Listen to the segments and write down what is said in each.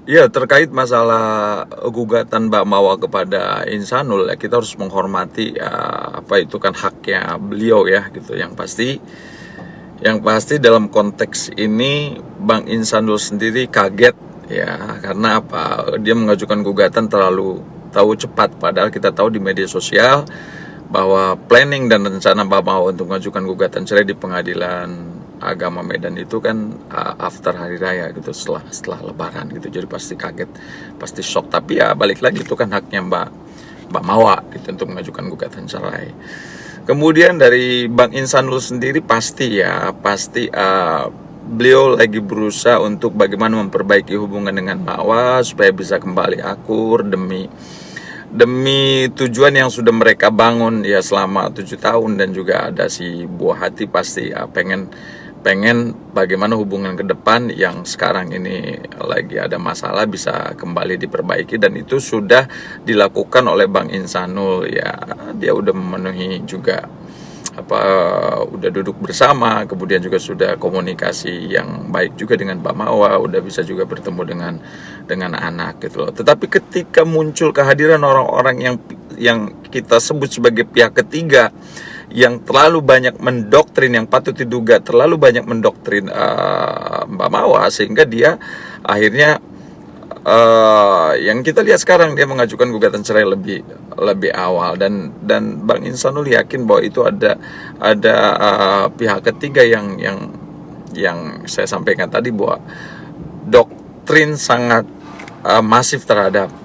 Ya, terkait masalah gugatan Mbak Mawa kepada Insanul, ya kita harus menghormati apa itu kan haknya beliau ya gitu. Yang pasti dalam konteks ini Bang Insanul sendiri kaget ya, karena apa? Dia mengajukan gugatan terlalu tahu cepat, padahal kita tahu di media sosial bahwa planning dan rencana Mbak Mawa untuk mengajukan gugatan cerai di Pengadilan Agama Medan itu kan after hari raya gitu, setelah Lebaran gitu. Jadi pasti kaget, pasti shock. Tapi ya balik lagi, itu kan haknya Mbak Mawa gitu untuk mengajukan gugatan cerai. Kemudian dari Bang Insanul sendiri pasti beliau lagi berusaha untuk bagaimana memperbaiki hubungan dengan Mawa supaya bisa kembali akur demi tujuan yang sudah mereka bangun ya selama 7 tahun. Dan juga ada si buah hati pasti pengen bagaimana hubungan ke depan yang sekarang ini lagi ada masalah bisa kembali diperbaiki, dan itu sudah dilakukan oleh Bang Insanul ya. Dia udah memenuhi juga udah duduk bersama, kemudian juga sudah komunikasi yang baik juga dengan Pak Mawa, udah bisa juga bertemu dengan anak gitu loh. Tetapi ketika muncul kehadiran orang-orang yang kita sebut sebagai pihak ketiga yang terlalu banyak mendoktrin, yang patut diduga terlalu banyak mendoktrin Mbak Mawa, sehingga dia akhirnya yang kita lihat sekarang dia mengajukan gugatan cerai lebih awal, dan Bang Insanul yakin bahwa itu ada pihak ketiga yang saya sampaikan tadi, bahwa doktrin sangat masif terhadap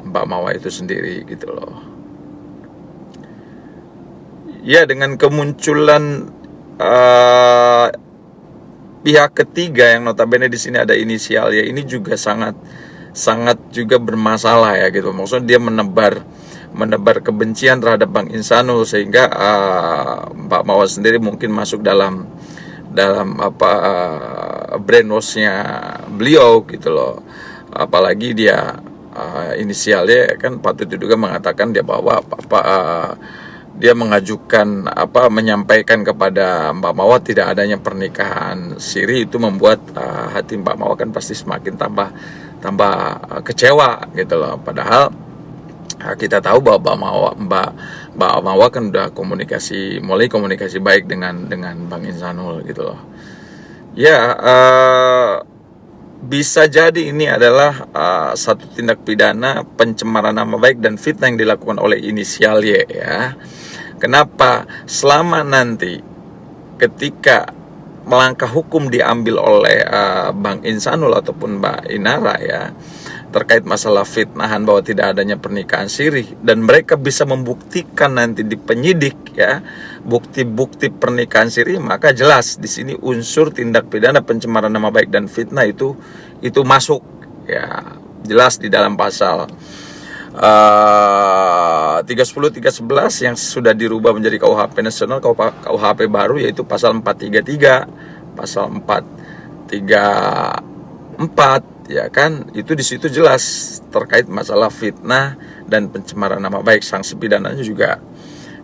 Mbak Mawa itu sendiri gitu loh. Ya, dengan kemunculan pihak ketiga yang notabene di sini ada inisial ya, ini juga sangat juga bermasalah ya gitu. Maksudnya dia menebar kebencian terhadap Bang Insanul, sehingga Mbak Mawa sendiri mungkin masuk dalam brainwash-nya beliau gitu loh. Apalagi dia inisialnya kan patut diduga mengatakan dia bahwa dia mengajukan menyampaikan kepada Mbak Mawa tidak adanya pernikahan siri. Itu membuat hati Mbak Mawa kan pasti semakin tambah kecewa gitu loh. Padahal kita tahu bahwa Mbak Mawa kan udah mulai komunikasi baik dengan Bang Insanul gitu loh. Ya, bisa jadi ini adalah satu tindak pidana pencemaran nama baik dan fitnah yang dilakukan oleh inisial Y ya. Kenapa? Selama nanti ketika melangkah hukum diambil oleh Bang Insanul ataupun Mbak Inara ya, terkait masalah fitnahan bahwa tidak adanya pernikahan siri, dan mereka bisa membuktikan nanti di penyidik ya bukti-bukti pernikahan siri, maka jelas di sini unsur tindak pidana pencemaran nama baik dan fitnah itu masuk ya, jelas di dalam pasal 310 311 yang sudah dirubah menjadi KUHP nasional, KUHP baru, yaitu pasal 433, pasal 434 ya kan. Itu di situ jelas terkait masalah fitnah dan pencemaran nama baik. Sanksi pidananya juga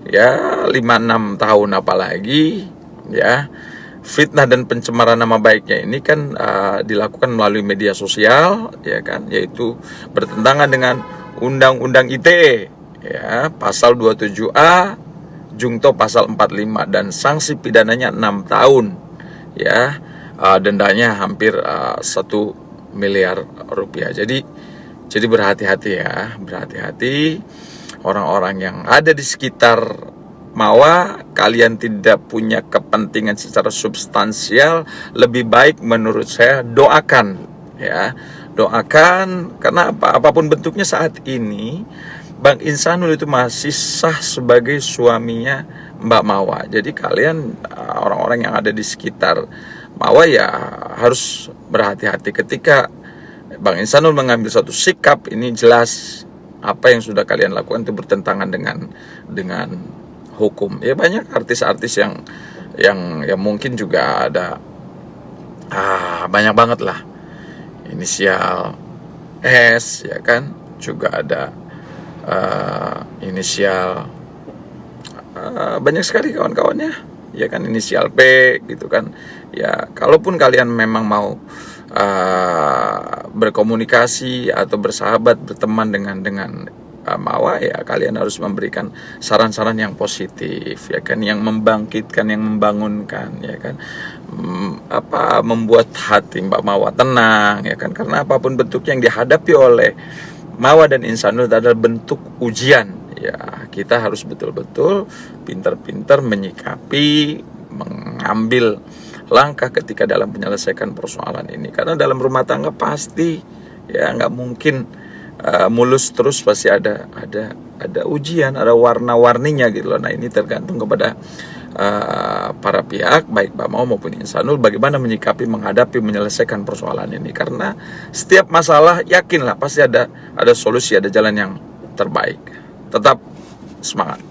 ya 5-6 tahun. Apalagi ya fitnah dan pencemaran nama baiknya ini kan dilakukan melalui media sosial ya kan, yaitu bertentangan dengan Undang-Undang ITE ya, pasal 27A jungto pasal 45, dan sanksi pidananya 6 tahun ya, dendanya hampir 1 miliar rupiah. Jadi berhati-hati ya, berhati-hati orang-orang yang ada di sekitar Mawa. Kalian tidak punya kepentingan secara substansial, lebih baik menurut saya doakan ya, doakan. Karena apapun bentuknya saat ini Bang Insanul itu masih sah sebagai suaminya Mbak Mawa. Jadi kalian orang-orang yang ada di sekitar Mawa ya harus berhati-hati ketika Bang Insanul mengambil suatu sikap. Ini jelas apa yang sudah kalian lakukan itu bertentangan dengan hukum. Ya banyak artis-artis yang mungkin juga ada banyak banget lah inisial S ya kan, juga ada inisial banyak sekali kawan-kawannya ya kan, inisial P gitu kan. Ya kalaupun kalian memang mau berkomunikasi atau bersahabat, berteman dengan Mawa, ya kalian harus memberikan saran-saran yang positif, ya kan, yang membangkitkan, yang membangunkan, ya kan, membuat hati Mbak Mawa tenang, ya kan, karena apapun bentuk yang dihadapi oleh Mawa dan Insanul adalah bentuk ujian, ya kita harus betul-betul pintar-pintar menyikapi, mengambil langkah ketika dalam menyelesaikan persoalan ini, karena dalam rumah tangga pasti ya nggak mungkin mulus terus, pasti ada ujian, ada warna-warninya gitu loh. Nah ini tergantung kepada para pihak, baik Mbak Mawa maupun Insanul, bagaimana menyikapi, menghadapi, menyelesaikan persoalan ini. Karena setiap masalah, yakinlah pasti ada solusi, ada jalan yang terbaik. Tetap semangat.